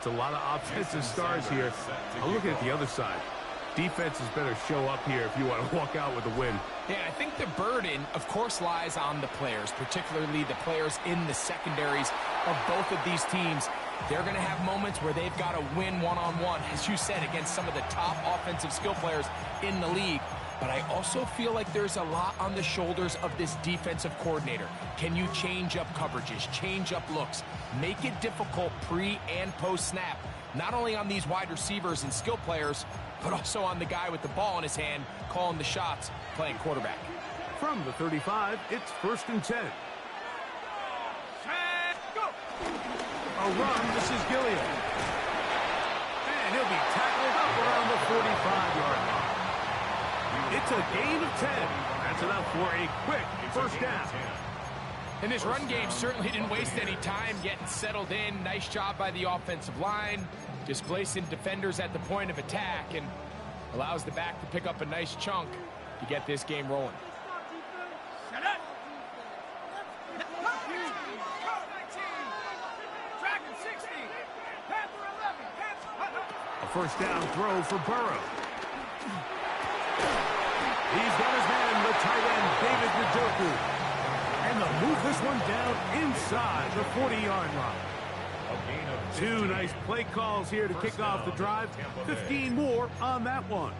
It's a lot of offensive stars here. I'm looking at the other side. Defenses better show up here if you want to walk out with a win. Yeah, I think the burden, of course, lies on the players, particularly the players in the secondaries of both of these teams. They're going to have moments where they've got to win one-on-one, as you said, against some of the top offensive skill players in the league. But I also feel like there's a lot on the shoulders of this defensive coordinator. Can you change up coverages, change up looks, make it difficult pre- and post-snap, not only on these wide receivers and skill players, but also on the guy with the ball in his hand, calling the shots, playing quarterback. From the 35, it's 1st and 10. Go! A run, this is Gilliam. And he'll be tackled up around the 45-yard line. It's a gain of 10. That's enough for a quick first down. And this run game certainly didn't waste any time getting settled in. Nice job by the offensive line, displacing defenders at the point of attack, and allows the back to pick up a nice chunk to get this game rolling. A first down throw for Burrow. He's got his man, the tight end, David Njoku. And they'll move this one down inside the 40-yard line. Two nice play calls here to kick off the drive. 15 more on that one.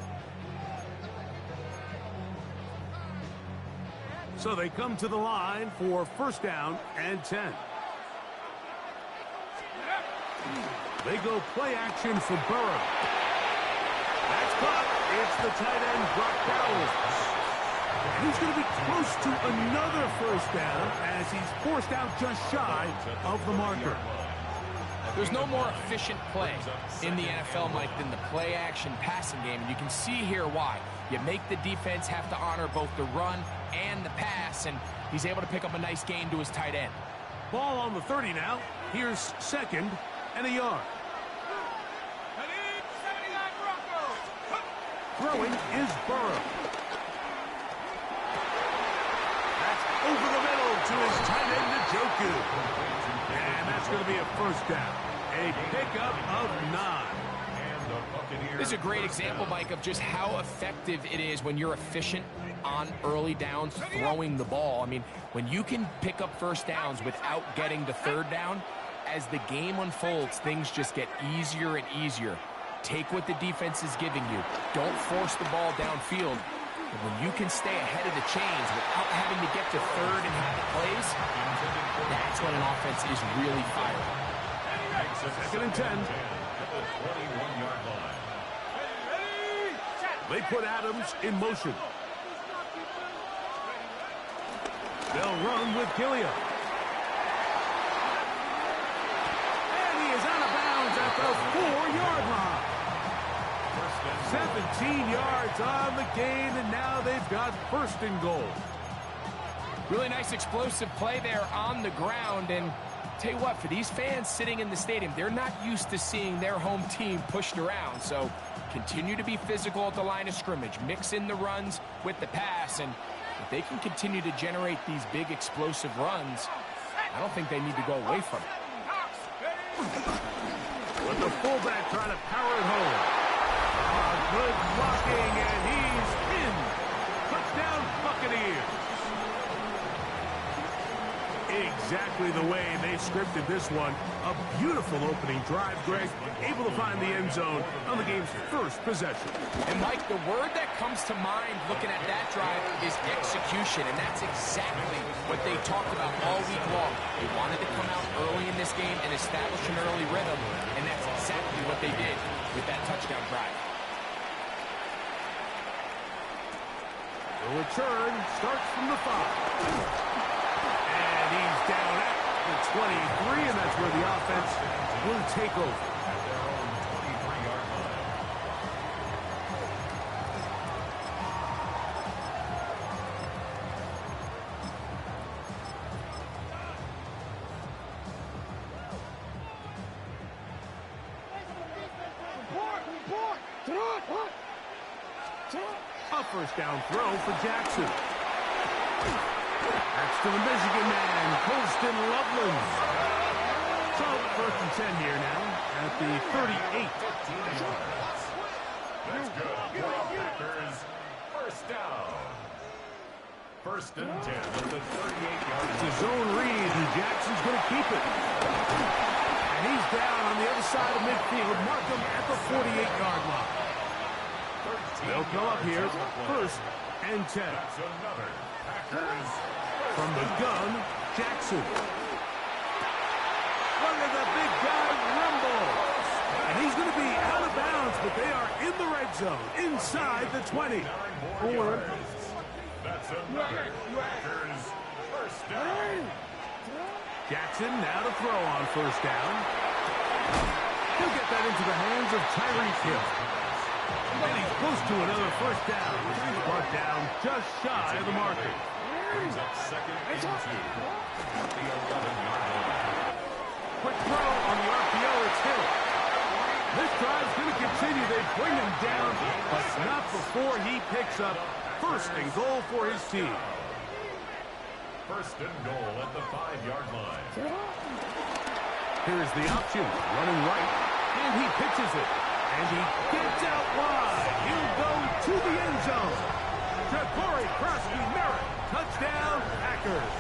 So they come to the line for first down and 10. They go play action for Burrow. That's caught. It's the tight end, Brock Bowers. And he's going to be close to another first down as he's forced out just shy of the marker. There's no more efficient play in the NFL, Mike, than the play-action passing game. And you can see here why. You make the defense have to honor both the run and the pass, and he's able to pick up a nice gain to his tight end. Ball on the 30 now. Here's 2nd and a yard. Throwing is Burrow. That's over the middle to his tight end, Njoku. And that's going to be a first down. A pickup of 9. This is a great example, Mike, of just how effective it is when you're efficient on early downs throwing the ball. I mean, when you can pick up first downs without getting to third down, as the game unfolds, things just get easier and easier. Take what the defense is giving you. Don't force the ball downfield. And when you can stay ahead of the chains without having to get to third and have the plays, that's when an offense is really firing. 2nd and 10. They put Adams in motion. They'll run with Gilliam. And he is out of bounds at the 4-yard line. 17 yards on the gain, and now they've got 1st and goal. Really nice explosive play there on the ground, and tell you what, for these fans sitting in the stadium, they're not used to seeing their home team pushed around, so continue to be physical at the line of scrimmage, mix in the runs with the pass, and if they can continue to generate these big explosive runs, I don't think they need to go away from it. With the fullback trying to power it home. Good blocking, and he's in. Touchdown, Buccaneers. Exactly the way they scripted this one. A beautiful opening drive, Greg. Able to find the end zone on the game's first possession. And, Mike, the word that comes to mind looking at that drive is execution, and that's exactly what they talked about all week long. They wanted to come out early in this game and establish an early rhythm, and that's exactly what they did with that touchdown drive. The return starts from the 5. And he's down at the 23, and that's where the offense will take over. At their own 23-yard line. A first down throw for Jackson. That's to the Michigan man, Colston Loveland. So, 1st and 10 here now at the 38. That's good. Packers, first down. 1st and 10 at the 38-yard line. It's a zone read, and Jackson's going to keep it. And he's down on the other side of midfield. Mark him at the 48-yard line. They'll come up here, 1st and 10. That's another Packers. From the gun, Jackson. Look at the big guy rumble. And he's going to be out of bounds, but they are in the red zone, inside the 20. That's another Packers first down. Jackson now to throw on 1st down. He'll get that into the hands of Tyreek Hill. And he's close to another 1st down. He's brought down just shy of the marker. Brings up 2nd and 2 at the 11-yard line. Quick throw on the RPO. It's Hill. This drive's going to continue. They bring him down, but not before he picks up 1st and goal for his team. 1st and goal at the 5-yard line. Here's the option. Running right, and he pitches it. And he gets out wide. He'll go to the end zone. Ja'Cory Merritt. Touchdown, Packers.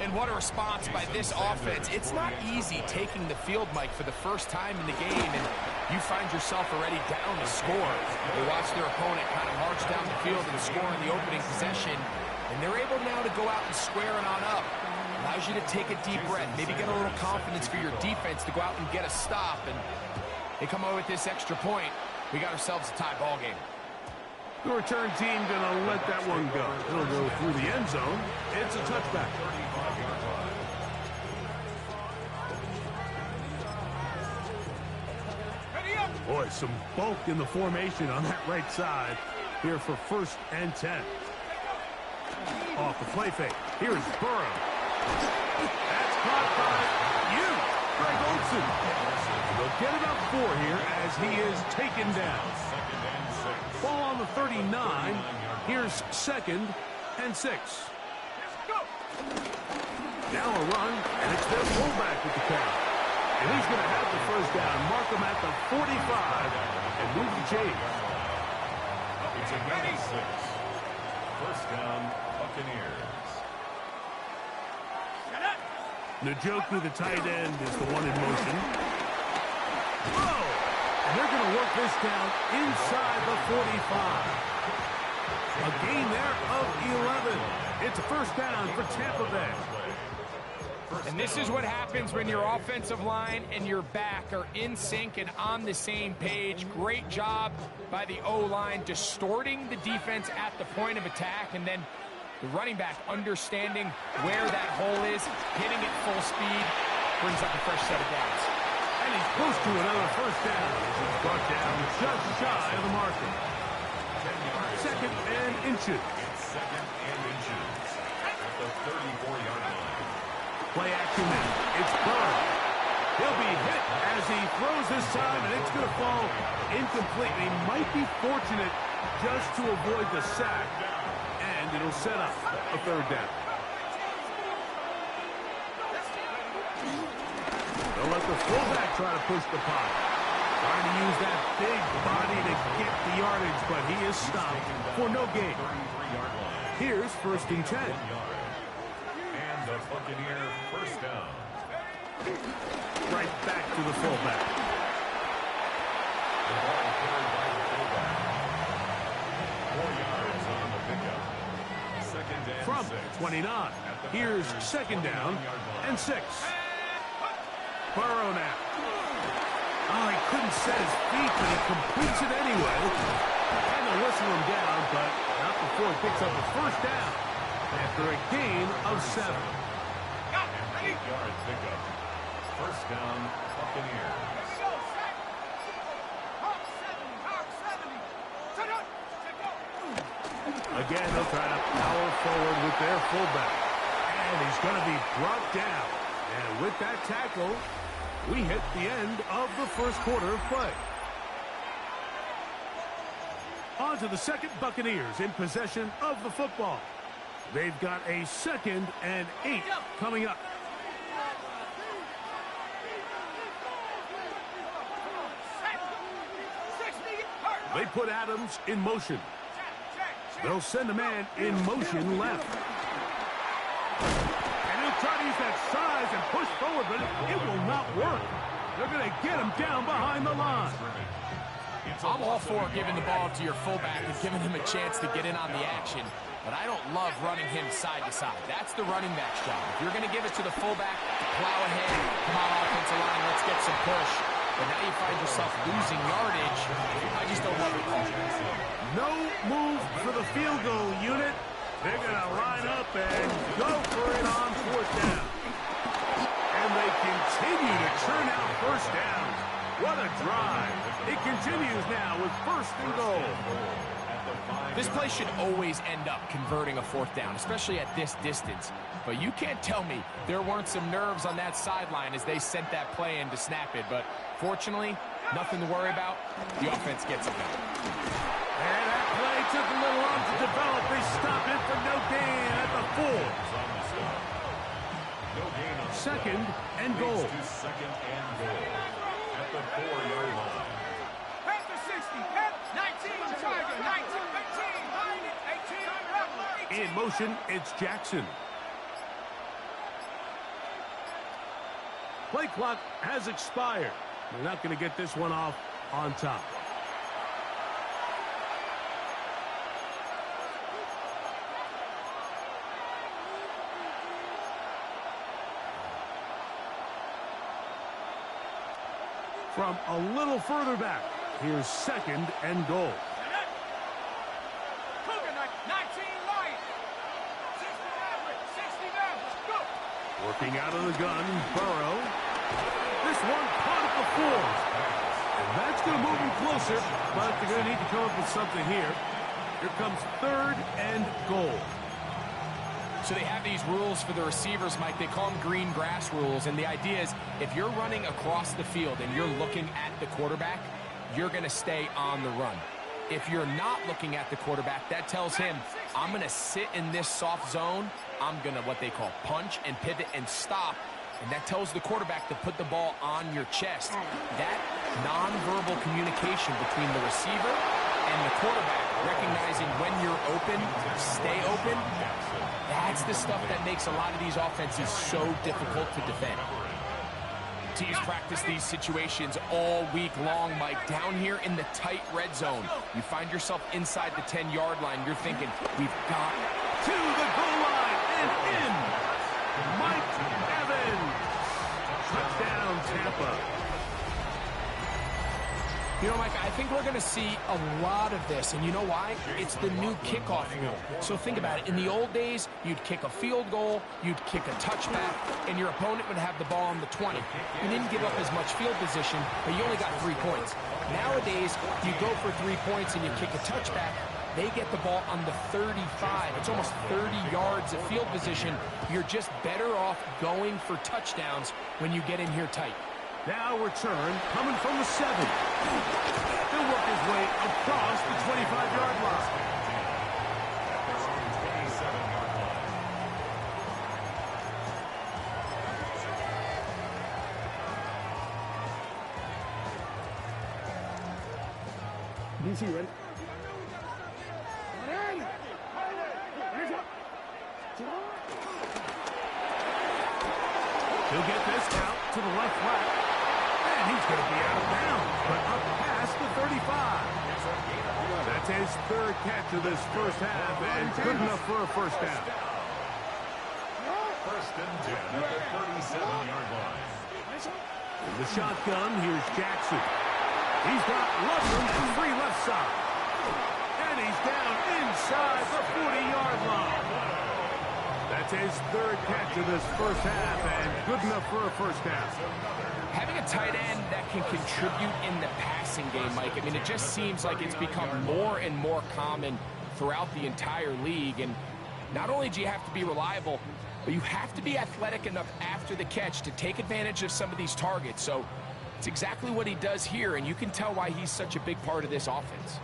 And what a response by this offense. It's not easy taking the field, Mike, for the first time in the game, and you find yourself already down to score. They watch their opponent kind of march down the field and score in the opening possession, and they're able now to go out and square it on up. Allows you to take a deep breath, maybe get a little confidence for your defense to go out and get a stop, and they come away with this extra point. We got ourselves a tie ball game. The return team going to let that one go. It'll go through the end zone. It's a touchback. Boy, some bulk in the formation on that right side here for 1st and 10. Off the play fake. Here's Burrow. That's caught by Greg Olsen. They'll get about 4 here as he is taken down. Ball on the 39. Here's 2nd and 6. Now a run, and it's their fullback with the count. And he's going to have the 1st down. Mark him at the 45 and move the chains. It's a gain of 6. 1st down, Buccaneers. Njoku, the tight end, is the one in motion. Whoa! And they're going to work this down inside the 45. A gain there of 11. It's a 1st down for Tampa Bay. And this is what happens when your offensive line and your back are in sync and on the same page. Great job by the O-line distorting the defense at the point of attack, and then the running back understanding where that hole is, hitting it full speed, brings up a fresh set of downs. And he's close to another 1st down. He's brought down just shy of the marker. 2nd and inches. 2nd and inches at the 34-yard line. Play action now. It's Burrow. He'll be hit as he throws this time, and it's going to fall incomplete. He might be fortunate just to avoid the sack, and it'll set up a 3rd down. They'll let the fullback try to push the pot. Trying to use that big body to get the yardage, but he is stopped for no gain. Here's 1st and 10. And the Buccaneer 1st down. Right back to the fullback. The ball carried by the fullback. 4 yards on the pickup. 2nd and From 6. 29. Here's 2nd down and 6. Burrow now. Oh, he couldn't set his feet, but he completes it anyway. And they'll whistle him down, but not before he picks up a 1st down after a gain of 7. 8-yard pickup. 1st down, Buccaneers. Again, they'll try to power forward with their fullback. And he's going to be brought down. And with that tackle, we hit the end of the 1st quarter of play. On to the 2nd, Buccaneers in possession of the football. They've got a 2nd and 8 coming up. They put Adams in motion. They'll send a man in motion left. And he'll try to use that size and push forward, but it will not work. They're going to get him down behind the line. I'm all for giving the ball to your fullback and giving him a chance to get in on the action, but I don't love running him side to side. That's the running back's job. If you're going to give it to the fullback, plow ahead, come on, offensive line, let's get some push. But now you find yourself losing yardage. I just don't love the call. No move for the field goal unit. They're going to line up and go for it on fourth down. And they continue to churn out first downs. What a drive. It continues now with first and goal. This play should always end up converting a fourth down, especially at this distance. But you can't tell me there weren't some nerves on that sideline as they sent that play in to snap it. But fortunately, nothing to worry about. The offense gets it done. And that play took a little long to develop. They stop it for no gain at the 4. Second and goal. Second and goal at the 4-yard line. Head to 60, head 19, Tiger, 19, 18, 18. In motion, it's Jackson. Play clock has expired. They're not going to get this one off on top. From a little further back, here's second and goal. Cougar, 19, light. 60 average, go. Working out of the gun, Burrow. This one caught at the 4. And that's going to move him closer, but they're going to need to come up with something here. Here comes third and goal. So they have these rules for the receivers, Mike. They call them green grass rules. And the idea is if you're running across the field and you're looking at the quarterback, you're going to stay on the run. If you're not looking at the quarterback, that tells him, I'm going to sit in this soft zone. I'm going to what they call punch and pivot and stop. And that tells the quarterback to put the ball on your chest. That nonverbal communication between the receiver and the quarterback, recognizing when you're open, stay open, that's the stuff that makes a lot of these offenses so difficult to defend. Teams practice these situations all week long, Mike. Down here in the tight red zone, you find yourself inside the 10-yard line. You're thinking, we've got to the goal line and in. Mike Evans. Touchdown, Tampa. You know, Mike, I think we're going to see a lot of this, and you know why? It's the new kickoff rule. So think about it. In the old days, you'd kick a field goal, you'd kick a touchback, and your opponent would have the ball on the 20. You didn't give up as much field position, but you only got 3 points. Nowadays, you go for 3 points and you kick a touchback, they get the ball on the 35. It's almost 30 yards of field position. You're just better off going for touchdowns when you get in here tight. Now return coming from the 7. He'll work his way across the 25-yard line. DC, ready? He'll get this out to the left flat. And he's going to be out of bounds, but up past the 35. That's his third catch of this first half, and good enough for a first down. First and 10 at the 37-yard line. In the shotgun, here's Jackson. He's got Ludlam and free left side. And he's down inside the 40-yard line. That's his third catch of this first half, and good enough for a first down. Having a tight end that can contribute in the passing game, Mike, I mean, it just seems like it's become more and more common throughout the entire league. And not only do you have to be reliable, but you have to be athletic enough after the catch to take advantage of some of these targets. So it's exactly what he does here, and you can tell why he's such a big part of this offense.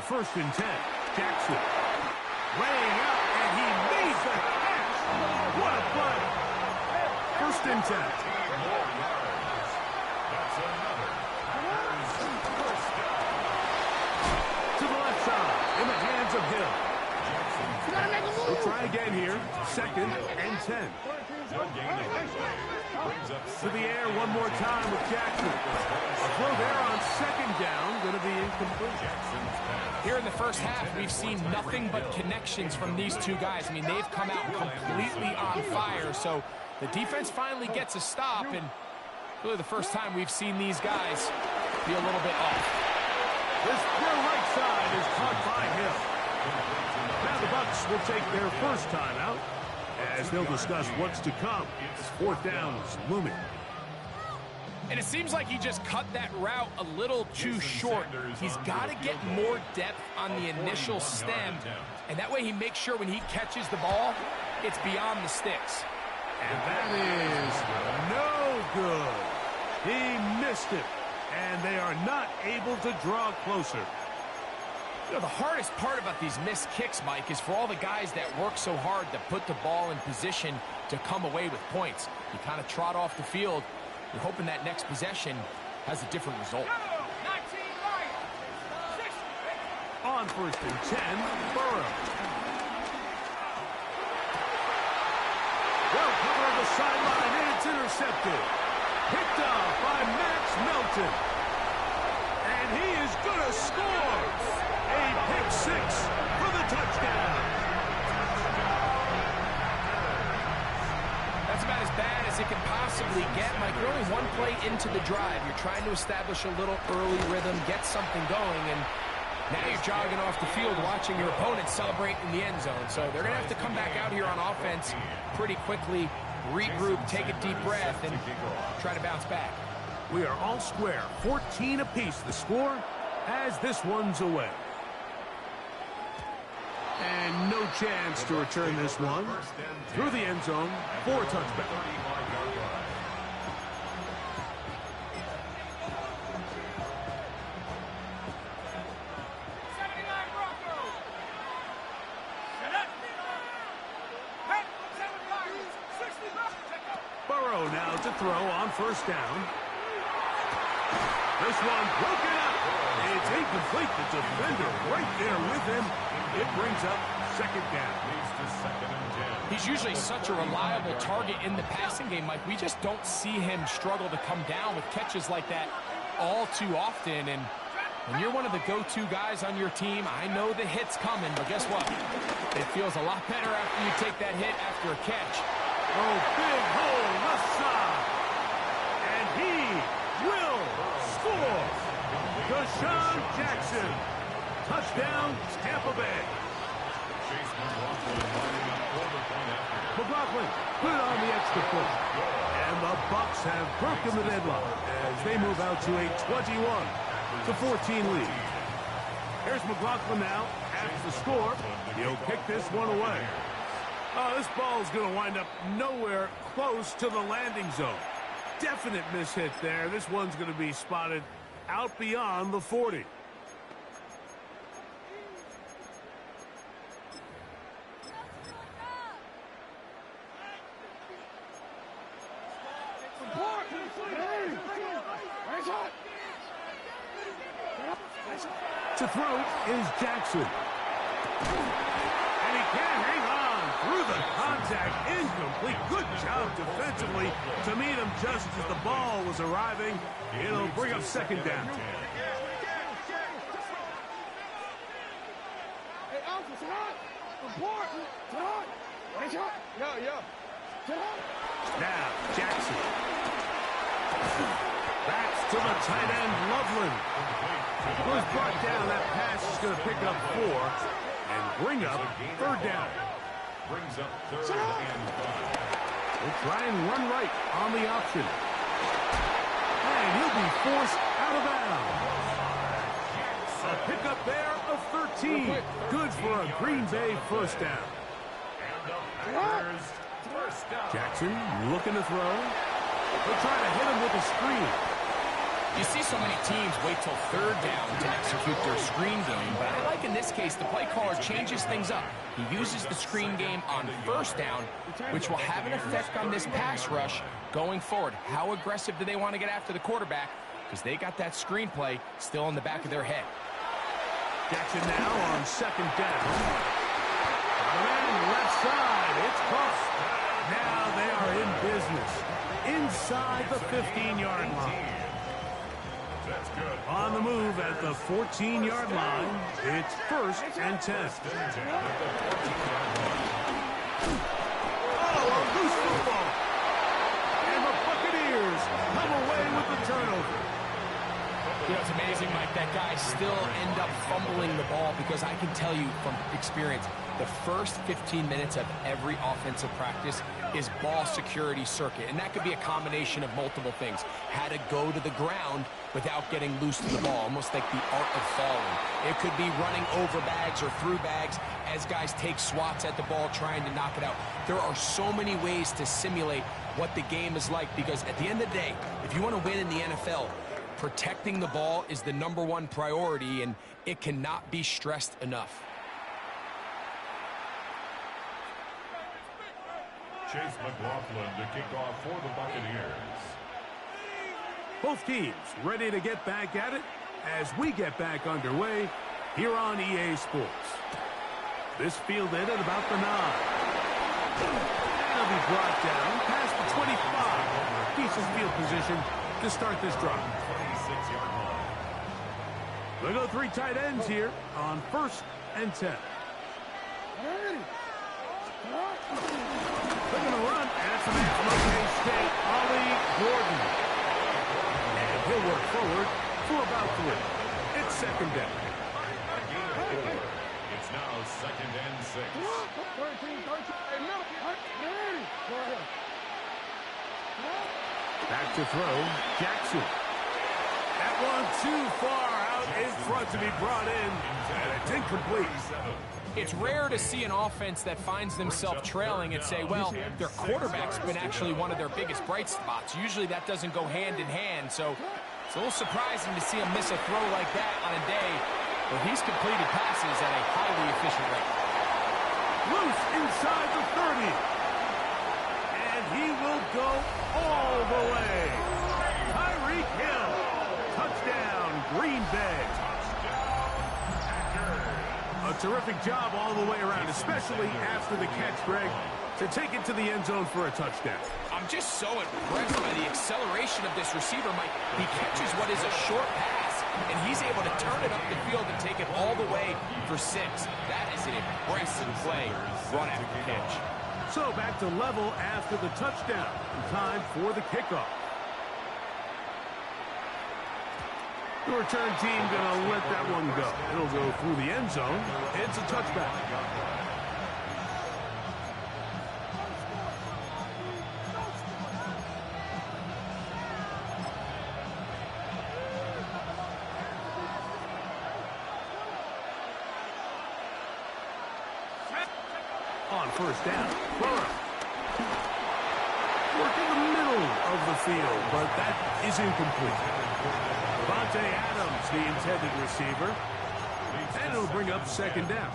first and 10. Jackson laying out, and he made the catch. What a play. First and 10. That's another. To the left side, in the hands of Hill. We'll try again here. Second and 10. To the air one more time with Jackson. A throw there on second down, going to be incomplete. Here in the first half, we've seen nothing but connections from these two guys. I mean, they've come out completely on fire, so the defense finally gets a stop, and really the first time we've seen these guys be a little bit off. This throw right side is caught by Hill. Now the Bucs will take their first timeout as they'll discuss what's to come. Fourth down is looming. And it seems like he just cut that route a little too short. He's got to get more depth on the initial stem, and that way he makes sure when he catches the ball, it's beyond the sticks. And that is no good. He missed it, and they are not able to draw closer. You know, the hardest part about these missed kicks, Mike, is for all the guys that work so hard to put the ball in position to come away with points. You kind of trot off the field. You're hoping that next possession has a different result. On first and 10, Burrow. Well covered on the sideline, and it's intercepted. Picked off by Max Melton. And he is going to score. A pick six for the touchdown. That's about as bad as it can possibly get, Mike. You're only one play into the drive. You're trying to establish a little early rhythm, get something going, and now you're jogging off the field watching your opponent celebrate in the end zone. So they're going to have to come back out here on offense pretty quickly, regroup, take a deep breath, and try to bounce back. We are all square, 14 apiece the score as this one's away. And no chance to return this one through the end zone for a touchback. Burrow now to throw on first down. This one broken up. It's incomplete. The defender right there with him. It brings up second down. He's usually such a reliable target in the passing game, Mike. We just don't see him struggle to come down with catches like that all too often. And when you're one of the go-to guys on your team, I know the hit's coming, but guess what? It feels a lot better after you take that hit after a catch. Oh, big hole left side. And he will score. Deshaun Jackson. Touchdown, Tampa Bay. McLaughlin put it on the extra point. And the Bucs have broken the deadlock as they move out to a 21-14 lead. Here's McLaughlin now at the score. He'll kick this one away. Oh, this ball is going to wind up nowhere close to the landing zone. Definite mishit there. This one's going to be spotted out beyond the 40. To throw is Jackson. And he can't hang on through the contact. Incomplete. Good job defensively to meet him just as the ball was arriving. It'll bring up second down. Now, Jackson. That's to the tight end, Loveland. Was brought down. That pass is going to pick up 4 and bring up third down. Brings up third and 5. We'll try and run right on the option. And he'll be forced out of bounds. A pickup there of 13. Good for a Green Bay first down. Jackson looking to throw. They'll try to hit him with a screen. You see so many teams wait till third down to execute their screen game, but I like in this case the play caller changes things up. He uses the screen game on first down, which will have an effect on this pass rush going forward. How aggressive do they want to get after the quarterback? Because they got that screen play still in the back of their head. Jackson now on second down. And left side, it's caught. Now they are in business inside the 15-yard line. That's good. On the move at the 14-yard line, it's 1st and 10. Oh, a loose football. And the Buccaneers come away with the turnover. You know, it's amazing, Mike, that guys still end up fumbling the ball because I can tell you from experience, the first 15 minutes of every offensive practice is ball security circuit. And that could be a combination of multiple things. How to go to the ground without getting loose to the ball, almost like the art of falling. It could be running over bags or through bags as guys take swats at the ball trying to knock it out. There are so many ways to simulate what the game is like because at the end of the day, if you want to win in the NFL, protecting the ball is the #1 priority, and it cannot be stressed enough. Chase McLaughlin to kick off for the Buccaneers. Both teams ready to get back at it as we get back underway here on EA Sports. This fielded at about the 9. That'll be brought down past the 25. Decent field position to start this drive. 26-yard line. They go 3 tight ends here on 1st and 10. They're going to run. And it's a man from OK State, Ollie Gordon. And he'll work forward for about 3. It's 2nd down. A gain of 4. It's now 2nd and 6. Back to throw, Jackson. That one too far out in front to be brought in, and it's incomplete. It's rare to see an offense that finds themselves trailing and say, well, their quarterback's been actually one of their biggest bright spots. Usually that doesn't go hand in hand, so it's a little surprising to see him miss a throw like that on a day where he's completed passes at a highly efficient rate. Loose inside the 30. And he will go all the way. Tyreek Hill. Touchdown, Green Bay. A terrific job all the way around, especially after the catch, Greg, to take it to the end zone for a touchdown. I'm just so impressed by the acceleration of this receiver, Mike. He catches what is a short pass, and he's able to turn it up the field and take it all the way for 6. That is an impressive play run after the catch. So back to level after the touchdown. Time for the kickoff. The return team going to let that one go. It'll go through the end zone. It's a touchback. On 1st down, Burrow. Work in the middle of the field, but that is incomplete. Devontae Adams, the intended receiver. And it'll bring up 2nd down.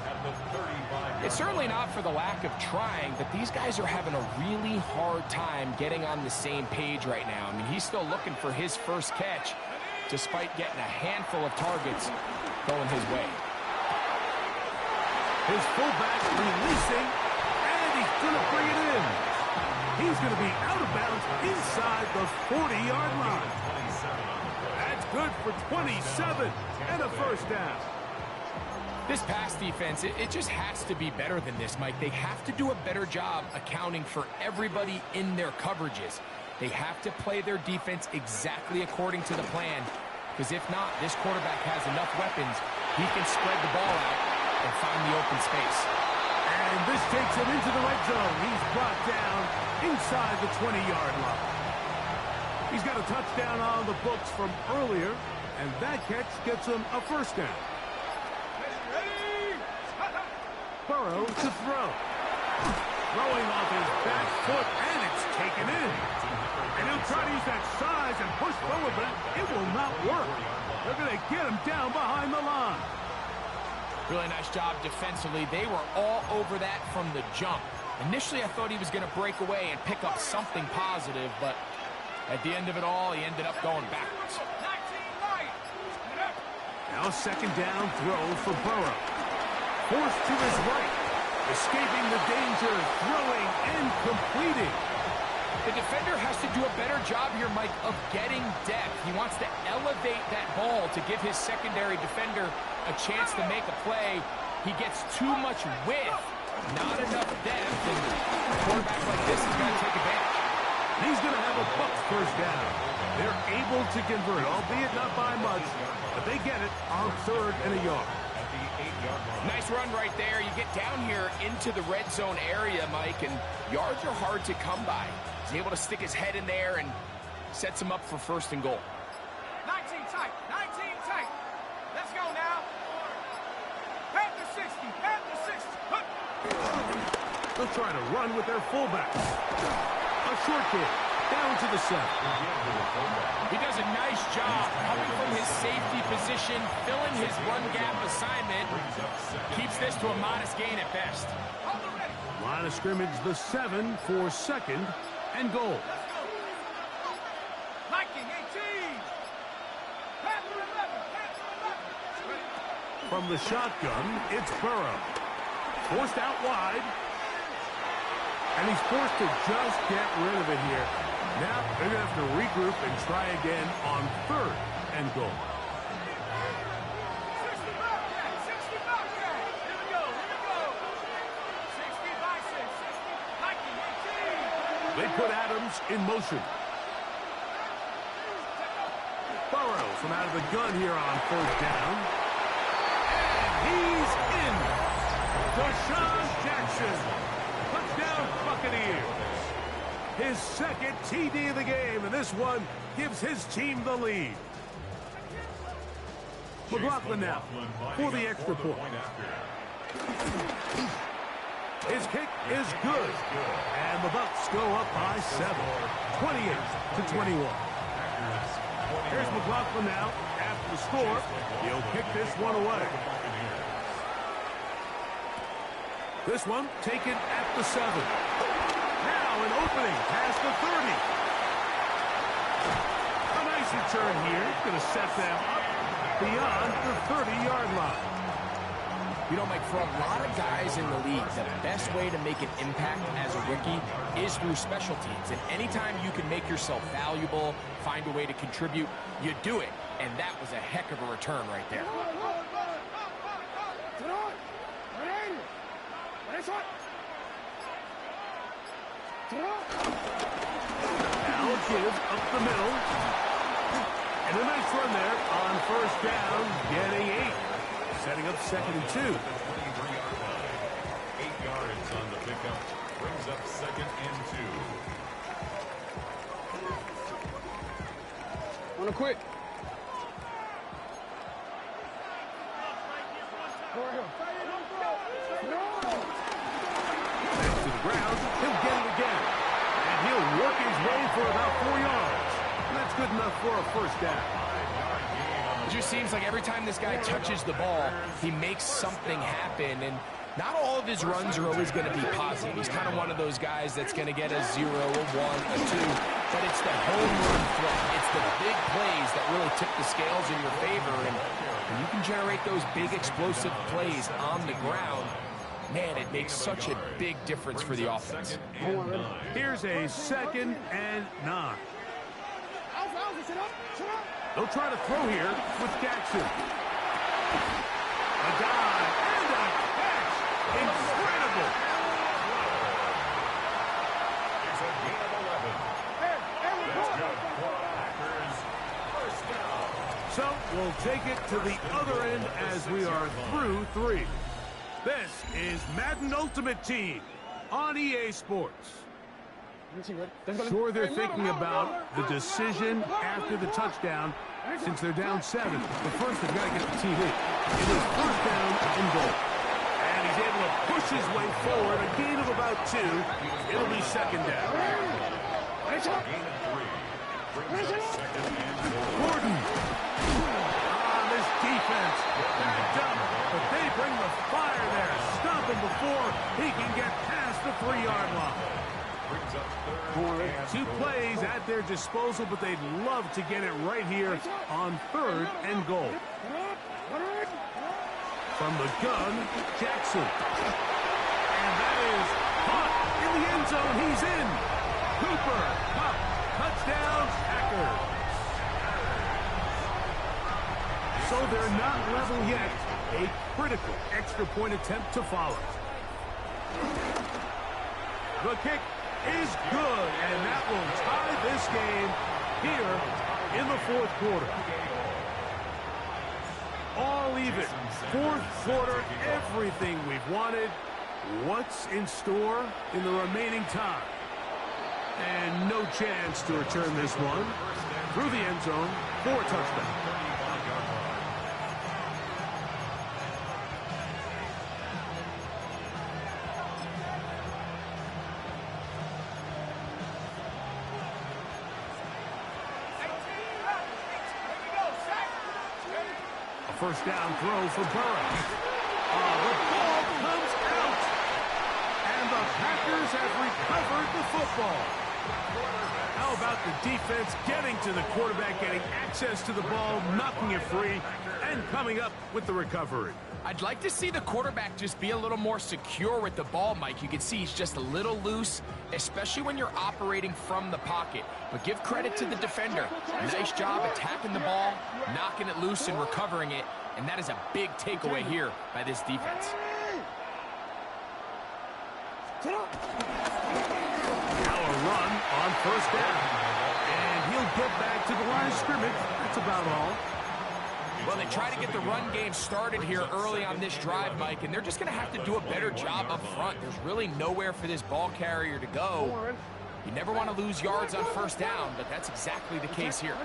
It's certainly not for the lack of trying, but these guys are having a really hard time getting on the same page right now. I mean, he's still looking for his first catch, despite getting a handful of targets going his way. His fullback releasing, and he's going to bring it in. He's going to be out of bounds inside the 40-yard line. That's good for 27 and a 1st down. This pass defense, it just has to be better than this, Mike. They have to do a better job accounting for everybody in their coverages. They have to play their defense exactly according to the plan, because if not, this quarterback has enough weapons. He can spread the ball out and find the open space. And this takes him into the red zone. He's brought down inside the 20-yard line. He's got a touchdown on the books from earlier, and that catch gets him a 1st down. Burrow to throw. Throwing off his back foot, and it's taken in. And he'll try to use that size and push forward, but it will not work. They're going to get him down behind the line. Really nice job defensively. They were all over that from the jump. Initially, I thought he was going to break away and pick up something positive, but at the end of it all, he ended up going backwards. Now a second down throw for Burrow. Forced to his right. Escaping the danger, throwing and completing. The defender has to do a better job here, Mike, of getting depth. He wants to elevate that ball to give his secondary defender a chance to make a play. He gets too much width, not enough depth, and a quarterback like this is going to take advantage. He's going to have a Bucs first down. They're able to convert, albeit not by much, but they get it on 3rd and a yard. Nice run right there. You get down here into the red zone area, Mike, and yards are hard to come by. He's able to stick his head in there and sets him up for 1st and goal. 19 tight. 19 tight. Let's go now. Pat the 60. Pat the 60. Look. They'll try to run with their fullbacks. A short kick down to the 7. He does a nice job coming from his safety position, filling his run gap assignment. Keeps this to a modest gain at best. Line of scrimmage, the 7 for 2nd and goal. Liking 18. Pat the 11. Pat the 11. From the shotgun, it's Burrow. Forced out wide. And he's forced to just get rid of it here. Now they're going to have to regroup and try again on 3rd and goal. 60 Bobcat. 60 Bobcat. Here we go. Here we go. 60 by 6. 60. Liking 18. They put Adams in motion. Burrow from out of the gun here on 3rd down. And he's in. Deshaun Jackson. Touchdown Buccaneers. His 2nd TD of the game, and this one gives his team the lead. McLaughlin now for the extra point. His kick is good, and the Bucs go up by 7, 28-21. Here's McLaughlin now after the score. He'll kick this one away. This one taken at the 7. Now an opening past the 30. A nice return here. Going to set them up beyond the 30-yard line. You know, Mike, for a lot of guys in the league, the best way to make an impact as a rookie is through special teams. And anytime you can make yourself valuable, find a way to contribute, you do it. And that was a heck of a return right there. Now give up the middle. And a nice run there on 1st down, getting 8. Setting up 2nd and 2. 8 yards on the pickup. Brings up 2nd and 2. Wanna quit? To the ground, he'll get it again. And he'll work his way for about 4 yards. And that's good enough for a 1st down. It just seems like every time this guy touches the ball, he makes something happen. And not all of his runs are always going to be positive. He's kind of one of those guys that's going to get a 0, a 1, a 2. But it's the home run threat. It's the big plays that really tip the scales in your favor. And when you can generate those big explosive plays on the ground, man, it makes such a big difference for the offense. Here's a 2nd and 9. They'll try to throw here with Jackson. A dive and a catch. Incredible. It's a gain of 11. That's good for Packers. 1st down. So we'll take it to the other end as we are through 3. This is Madden Ultimate Team on EA Sports. Sure, they're thinking about the decision after the touchdown since they're down 7. But first, they've got to get the TV. It is 1st down and goal. And he's able to push his way forward, a gain of about 2. It'll be 2nd down. Gain of 3. Brings up second and goal. Gordon. This defense backed up, but they bring the fire there. Stop him before he can get past the 3-yard line. Brings up third and 2 goal. plays at their disposal, but they'd love to get it right here on 3rd and goal. From the gun, Jackson. And that is caught in the end zone. He's in. Cooper, Cup, touchdown, Packers. So they're not level yet. A critical extra point attempt to follow. The kick is good, and that will tie this game here in the 4th quarter. All even. 4th quarter, everything we've wanted. What's in store in the remaining time? And no chance to return this one through the end zone for a touchdown. First down throw for Burrow. The ball comes out. And the Packers have recovered the football. How about the defense getting to the quarterback, getting access to the ball, knocking it free, and coming up with the recovery? I'd like to see the quarterback just be a little more secure with the ball, Mike. You can see he's just a little loose, especially when you're operating from the pocket. But give credit to the defender. Nice job attacking the ball, knocking it loose and recovering it. And that is a big takeaway here by this defense. Now a run on first down. And he'll get back to the line of scrimmage. That's about all. Well, they try to get the run game started here early on this drive, Mike, and they're just going to have to do a better job up front. There's really nowhere for this ball carrier to go. You never want to lose yards on first down, but that's exactly the case here.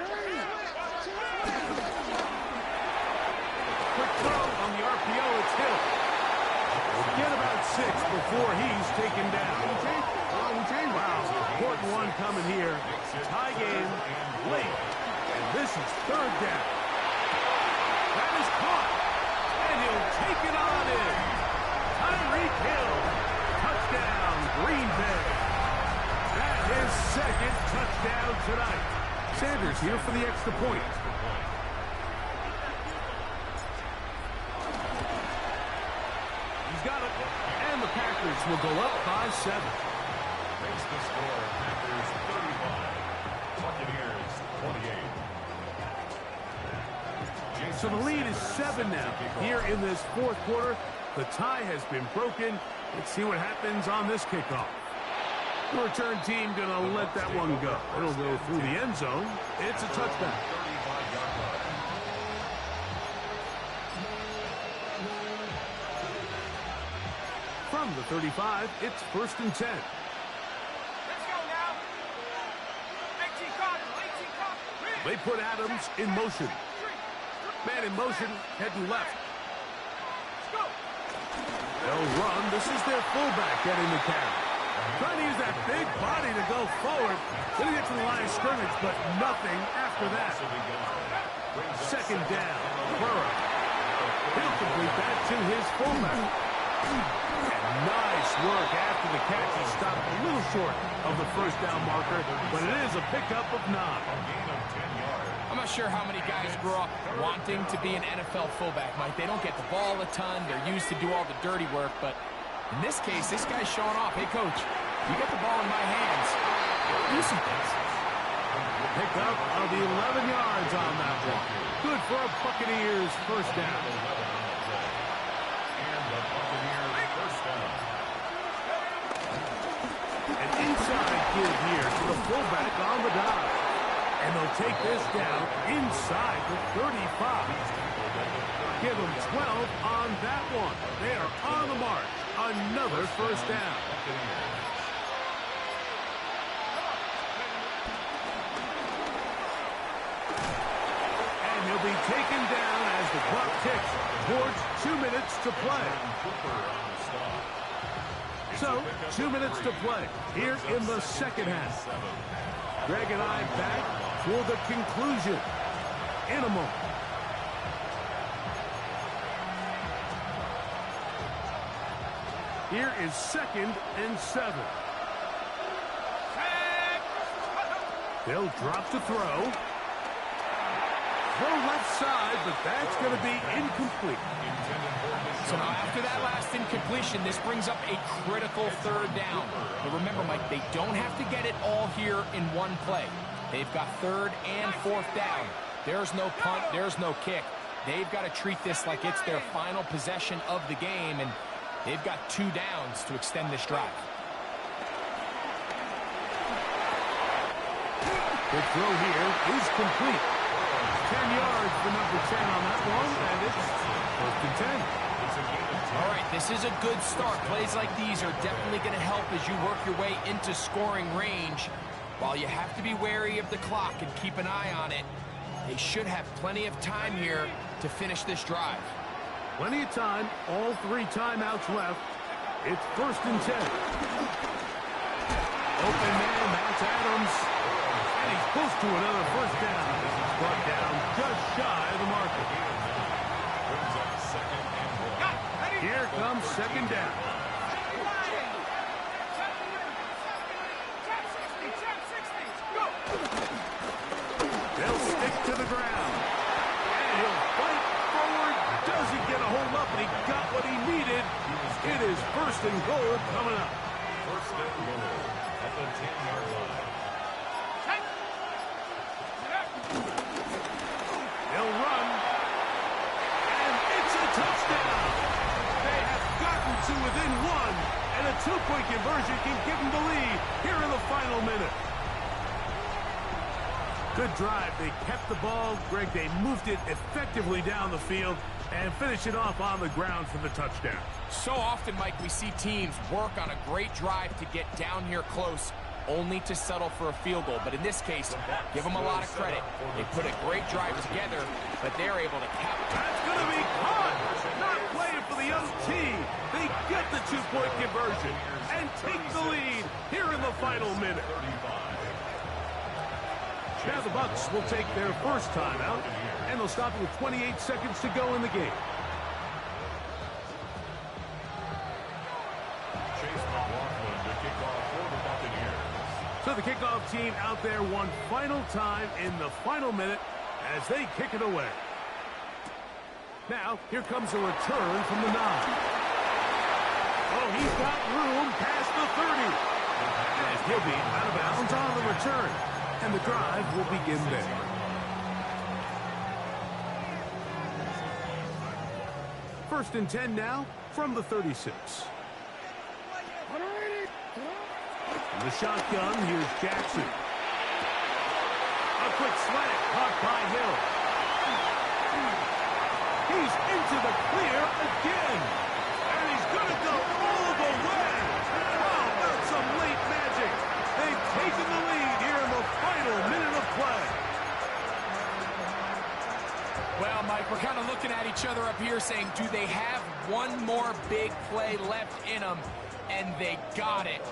Quick throw on the RPO, it's Hill. We'll get about 6 before he's taken down. Wow, important one coming here. Tie game late, and this is 3rd down. That is caught, and he'll take it on in. Tyreek Hill, touchdown, Green Bay. That is 2nd touchdown tonight. Sanders here for the extra point. He's got it, and the Packers will go up by 7. Makes the score Packers 35, Buccaneers 28. So the lead is 7 now. Here in this 4th quarter, the tie has been broken. Let's see what happens on this kickoff. The return team going to let that one go. It'll go through the end zone. It's a touchdown. 35-yard line. From the 35, it's 1st and 10. Let's go now. 18 copy. They put Adams in motion. Man in motion, heading left. They'll run. This is their fullback getting the carry. Trying to use that big body to go forward. Going to get to the line of scrimmage, but nothing after that. 2nd down. Burrow. He'll complete that to his fullback. And nice work after the catch. He stopped a little short of the first down marker, but it is a pickup of 9. I'm not sure how many guys grow up wanting to be an NFL fullback, Mike. They don't get the ball a ton. They're used to do all the dirty work. But in this case, this guy's showing off. Hey, coach, you get the ball in my hands. Do some things. Pick up of the 11 yards on that one. Good for a Buccaneers first down. And the Buccaneers first down. An inside give here to the fullback on the dive. And they'll take this down inside the 35. Give them 12 on that one. They are on the march. Another first down. And he'll be taken down as the clock ticks towards 2 minutes to play. So, 2 minutes to play here in the second half. Greg and I back for the conclusion in a moment. Here is 2nd and 7. They'll drop to throw. Throw left side, but that's going to be incomplete. So now after that last incompletion, this brings up a critical 3rd down. But remember, Mike, they don't have to get it all here in one play. They've got 3rd and 4th down. There's no punt, there's no kick. They've got to treat this like it's their final possession of the game, and they've got 2 downs to extend this drive. The throw here is complete. 10 yards for number 10 on that one, and it's 1st and 10. All right, this is a good start. Plays like these are definitely going to help as you work your way into scoring range. While you have to be wary of the clock and keep an eye on it, they should have plenty of time here to finish this drive. Plenty of time, all 3 timeouts left. It's 1st and 10. Open man, that's Adams. And he's close to another 1st down. He's brought down just shy of the marker. Here comes 2nd down. They'll stick to the ground. And he'll fight forward. Does he get a hold up? And he got what he needed. It is 1st and goal coming up. 1st and goal at the 10-yard line. They'll run. And it's a touchdown. They have gotten to within 1. And a 2-point conversion can give them the lead here in the final minute. Good drive. They kept the ball. Greg, they moved it effectively down the field and finished it off on the ground for the touchdown. So often, Mike, we see teams work on a great drive to get down here close, only to settle for a field goal. But in this case, give them a lot of credit. They put a great drive together, but they're able to cap it. That's going to be caught. Not playing for the OT. They get the 2-point conversion and take the lead here in the final minute. Now the Bucs will take their first timeout, and they'll stop it with 28 seconds to go in the game. So the kickoff team out there one final time in the final minute as they kick it away. Now, here comes a return from the 9. Oh, he's got room past the 30. And he'll be out of bounds on the return. And the drive will begin there. First and 10 now from the 36. In the shotgun, here's Jackson. A quick slant caught by Hill. He's into the clear again. And he's going to go all the way. Wow, that's some late magic. They've taken the lead here in the final minute of play. Well, Mike, we're kind of looking at each other up here saying, do they have one more big play left in them? And they got it.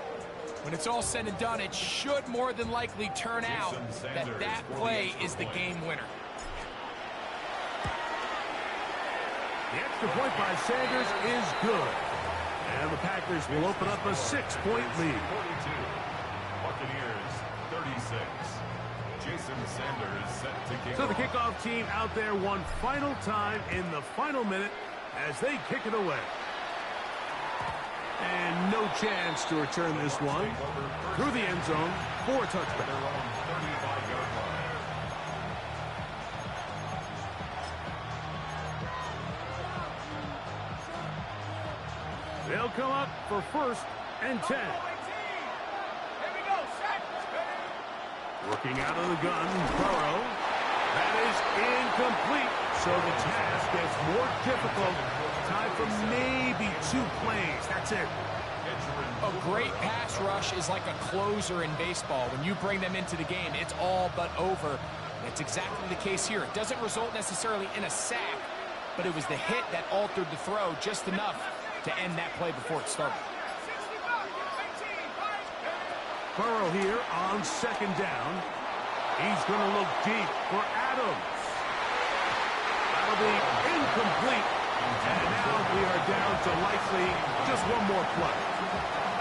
When it's all said and done, it should more than likely turn out that that play is the game winner. The extra point by Sanders is good. And the Packers will open up a 6-point lead. 42. Buccaneers 36. Jason Sanders set to kick. So the kickoff team out there one final time in the final minute as they kick it away. And no chance to return this one through the end zone for a touchback. They'll come up for 1st and 10. Working out of the gun, Burrow. That is incomplete. So the task gets more difficult. Time for maybe 2 plays. That's it. A great pass rush is like a closer in baseball. When you bring them into the game, it's all but over. That's exactly the case here. It doesn't result necessarily in a sack, but it was the hit that altered the throw just enough to end that play before it started. Burrow here on second down. He's going to look deep for Adams. That'll be incomplete. And now we are down to likely just one more play.